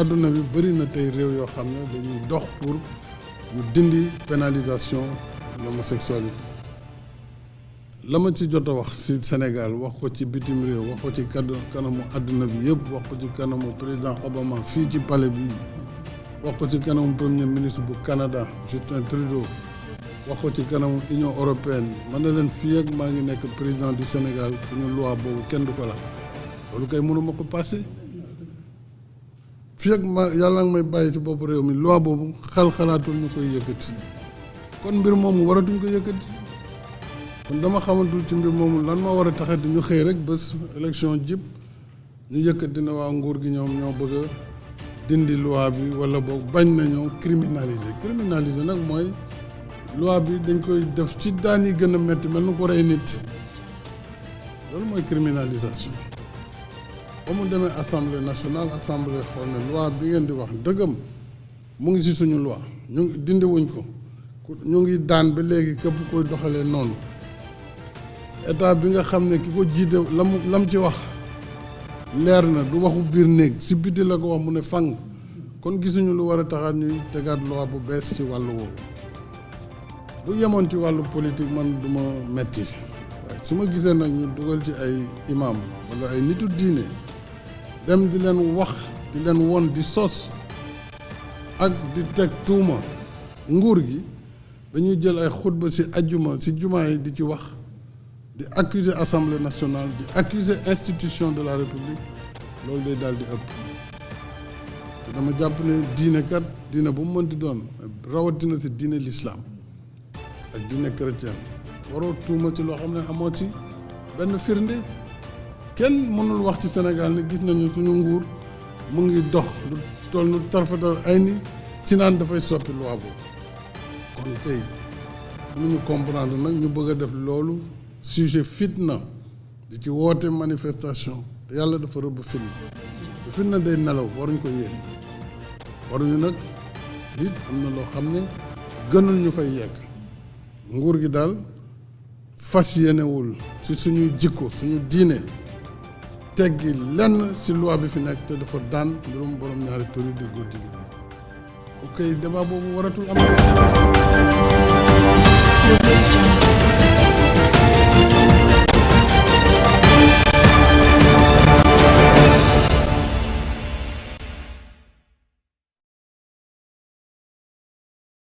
àdduna bi bëri na tey réew yoo xam ne dañuy dox pour ñu dindi pénalisation de l'homosexualité. la ma ci jot a wax ci Sénégal wax ko ci bitim réew wax ko ci kanamu àdduna bi yëpp wax ko ci kanamu président Obama fii ci palais bi wax ko ci kanamu premier ministre bu Canada Justin Trudeau wax ko ci kanamu Union européenne man na leen fii ak maa ngi nekk président du Sénégal suñu loi boobu kenn du ko laal loolu kay mënuma ko passé fii ak ma yàlla nga may bàyyi ci bopp réew mi loi boobu xalaatul ñu koy yëkkati kon mbir moomu waratuñ ko yëkkati kon dama xamantul ci mbir moomu lan moo war a taxati ñu xëy rek bés élection jib ñu yëkkati ne waa nguur gi ñoom ñoo bëgg a dindi loi bi wala boog bañ nañoo criminaliser nag mooy loi bi dañ koy def ci daan yi gën a métti mel nu ko rey nit loolu mooy criminalisation ba mu demee assemblée nationale assemblée xool ne loi bi ngeen di wax dëggam mu ngi ci suñu loi ñu dindi wuñ ko ñu ngi daan ba léegi képp koy doxalee noonu état bi nga xam ne ki ko jiite lam ci wax leer na du waxu biir néeg si biti la ko wax mu ne fang kon gisuñu lu war a taxaat ñuy tegaat loi bu bees ci wàllu woowu bu yemoon ci wàllu politique man du ma metti waaye su ma gisee nag ñu dugal ci ay imam wala ay nitu diine dem di leen wax di leen won di sos ak di teg tuuma nguur gi dañuy jël ay xutba ci ajjuma ci jumaa yi di ci wax di accuser assemblée nationale di accuser institution de la république loolu day daal di ëpp te dama jàpp ne diine kat diine bu mu mënti doon rawatina ci diine l'islam ak diine chrétien waroo tuuma ci loo xam ne amoo ci benn firnde kenn mënul wax ci Sénégal ne gis nañu suñu nguur mu ngi dox lu toll nu tarfatal ay ni ci naan dafay soppi loi boobu kon kay mënuñu comprendre nag ñu bëgg a def loolu sujet fitna di ci woote manifestation te yàlla dafa rëbb fitna te fitna day nelaw waruñ ko yee waruñu nag it am na loo xam ne gënul ñu fay yegg nguur gi daal fas yéenewul ci suñuy jikko suñu diine teggi lenn ci loi bi fi nekk te dafa daan mbirum borom ñaari tur yi di góor jigéen ok débat boobu waratul am